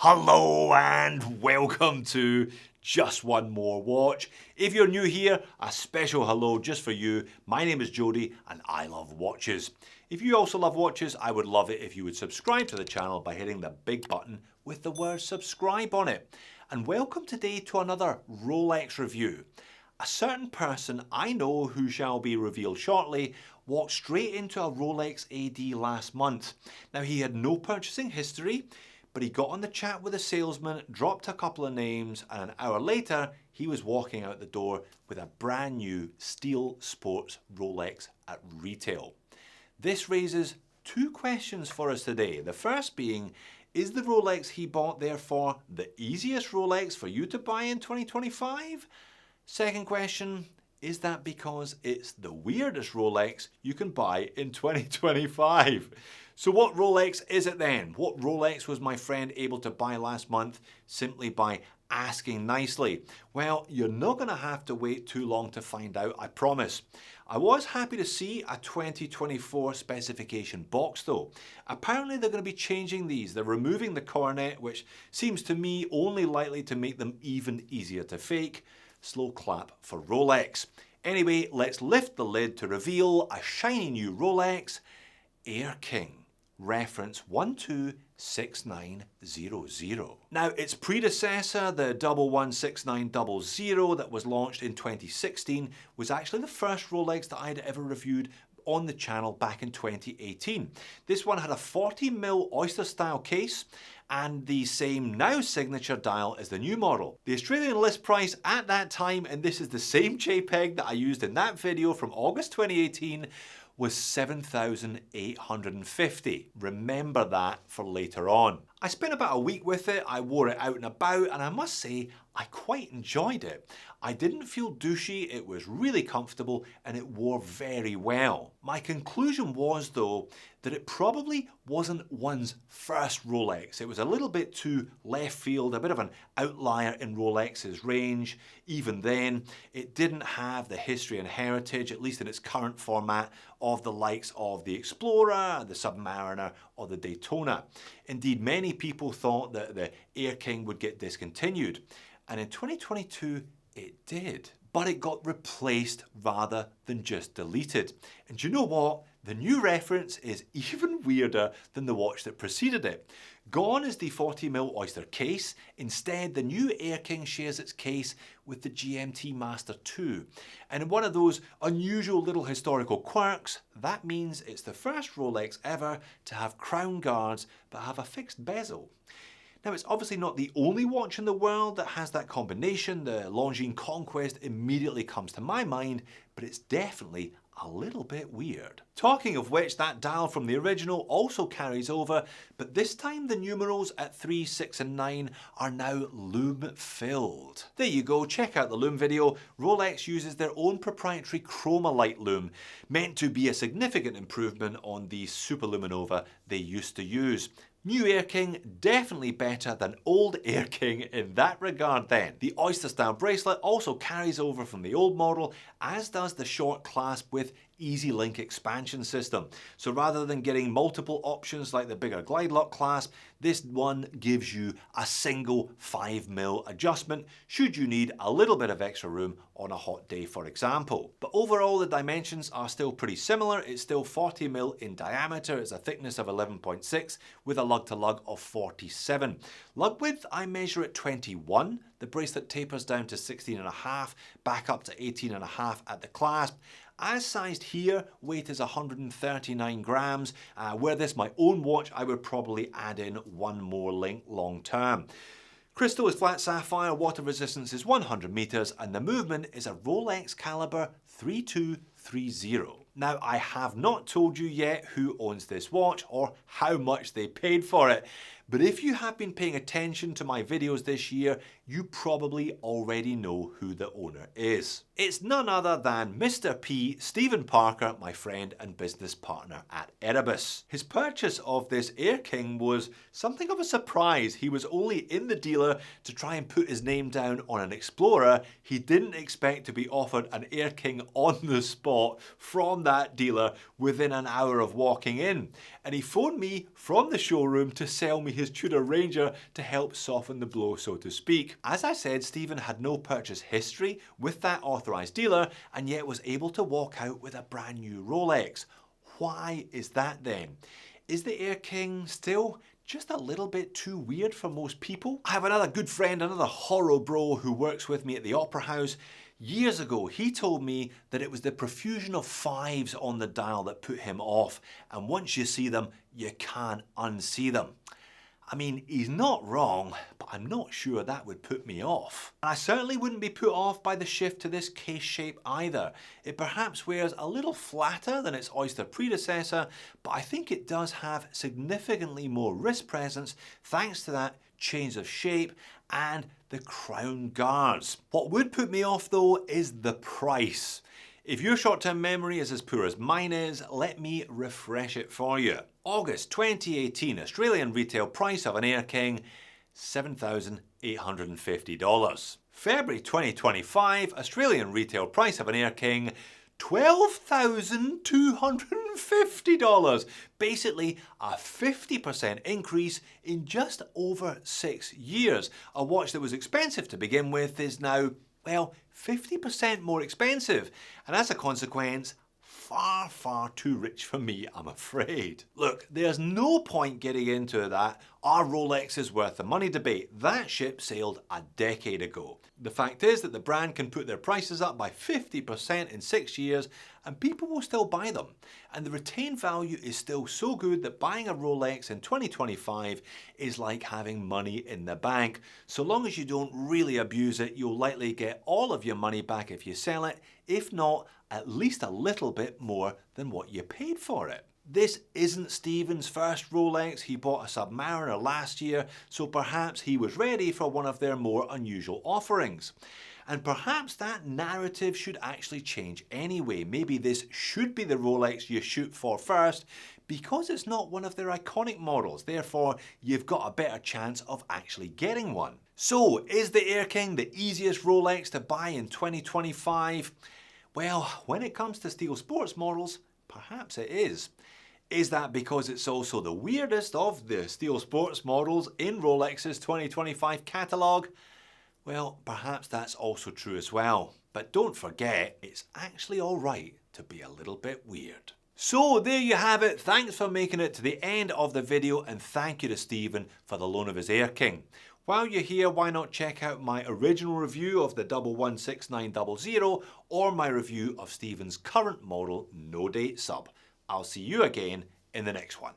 Hello and welcome to Just One More Watch. If you're new here, a special hello just for you. My name is Jody and I love watches. If you also love watches, I would love it if you would subscribe to the channel by hitting the big button with the word subscribe on it. And welcome today to another Rolex review. A certain person I know who shall be revealed shortly walked straight into a Rolex AD last month. Now he had no purchasing history, but he got on the chat with a salesman, dropped a couple of names, and an hour later, he was walking out the door with a brand new steel sports Rolex at retail. This raises two questions for us today. The first being, is the Rolex he bought therefore the easiest Rolex for you to buy in 2025? Second question, is that because it's the weirdest Rolex you can buy in 2025? So what Rolex is it then? What Rolex was my friend able to buy last month simply by asking nicely? Well, you're not going to have to wait too long to find out, I promise. I was happy to see a 2024 specification box though. Apparently they're going to be changing these. They're removing the coronet, which seems to me only likely to make them even easier to fake. Slow clap for Rolex. Anyway, let's lift the lid to reveal a shiny new Rolex Air King. Reference 126900. Now, its predecessor, the 116900 that was launched in 2016, was actually the first Rolex that I'd ever reviewed on the channel back in 2018. This one had a 40mm oyster style case and the same now signature dial as the new model. The Australian list price at that time, and this is the same JPEG that I used in that video from August 2018, was $7,850. Remember that for later on. I spent about a week with it, I wore it out and about, and I must say, I quite enjoyed it. I didn't feel douchey, it was really comfortable, and it wore very well. My conclusion was, though, that it probably wasn't one's first Rolex. It was a little bit too left field, a bit of an outlier in Rolex's range. Even then, it didn't have the history and heritage, at least in its current format, of the likes of the Explorer, the Submariner, or the Daytona. Indeed, many people thought that the Air King would get discontinued. And in 2022, it did. But it got replaced rather than just deleted. And you know what? The new reference is even weirder than the watch that preceded it. Gone is the 40mm oyster case. Instead, the new Air King shares its case with the GMT Master 2. And in one of those unusual little historical quirks, that means it's the first Rolex ever to have crown guards but have a fixed bezel. Now, it's obviously not the only watch in the world that has that combination. The Longines Conquest immediately comes to my mind, but it's definitely a little bit weird. Talking of which, that dial from the original also carries over, but this time the numerals at 3, 6 and 9 are now lume filled. There you go, check out the lume video. Rolex uses their own proprietary Chroma-Light lume, meant to be a significant improvement on the Superluminova they used to use. New Air King, definitely better than old Air King in that regard then. The oyster style bracelet also carries over from the old model, as does the short clasp with Easy Link expansion system. So rather than getting multiple options like the bigger glide lock clasp, this one gives you a single 5mm adjustment should you need a little bit of extra room on a hot day, for example. But overall, the dimensions are still pretty similar. It's still 40mm in diameter. It's a thickness of 11.6 with a lug to lug of 47. Lug width, I measure at 21. The bracelet tapers down to 16.5, back up to 18.5 at the clasp. As sized here, weight is 139 grams. Were this my own watch, I would probably add in one more link long term. Crystal is flat sapphire, water resistance is 100 meters, and the movement is a Rolex caliber 3230. Now, I have not told you yet who owns this watch or how much they paid for it. But if you have been paying attention to my videos this year, you probably already know who the owner is. It's none other than Mr. P, Stephen Parker, my friend and business partner at EREBUS. His purchase of this Air King was something of a surprise. He was only in the dealer to try and put his name down on an Explorer. He didn't expect to be offered an Air King on the spot from from that dealer within an hour of walking in. And he phoned me from the showroom to sell me his Tudor Ranger to help soften the blow, so to speak. As I said, Stephen had no purchase history with that authorised dealer and yet was able to walk out with a brand new Rolex. Why is that then? Is the Air King still just a little bit too weird for most people? I have another good friend, another horror bro who works with me at the Opera House. Years ago, he told me that it was the profusion of fives on the dial that put him off, and once you see them, you can't unsee them. I mean, he's not wrong, but I'm not sure that would put me off. And I certainly wouldn't be put off by the shift to this case shape either. It perhaps wears a little flatter than its oyster predecessor, but I think it does have significantly more wrist presence thanks to that change of shape and the crown guards. What would put me off though is the price. If your short-term memory is as poor as mine is, let me refresh it for you. August 2018, Australian retail price of an Air King, $7,850. February 2025, Australian retail price of an Air King, $12,250. Basically a 50% increase in just over 6 years. A watch that was expensive to begin with is now, well, 50% more expensive, and as a consequence, far, far too rich for me, I'm afraid. Look, there's no point getting into that "are Rolexes worth the money" debate. That ship sailed a decade ago. The fact is that the brand can put their prices up by 50% in 6 years and people will still buy them. And the retained value is still so good that buying a Rolex in 2025 is like having money in the bank. So long as you don't really abuse it, you'll likely get all of your money back if you sell it, if not, at least a little bit more than what you paid for it. This isn't Stephen's first Rolex. He bought a Submariner last year, so perhaps he was ready for one of their more unusual offerings. And perhaps that narrative should actually change anyway. Maybe this should be the Rolex you shoot for first, because it's not one of their iconic models. Therefore, you've got a better chance of actually getting one. So, is the Air King the easiest Rolex to buy in 2025? Well, when it comes to steel sports models, perhaps it is. Is that because it's also the weirdest of the steel sports models in Rolex's 2025 catalogue? Well, perhaps that's also true as well. But don't forget, it's actually alright to be a little bit weird. So there you have it. Thanks for making it to the end of the video, and thank you to Stephen for the loan of his Air King. While you're here, why not check out my original review of the 116900 or my review of Stephen's current model no date sub. I'll see you again in the next one.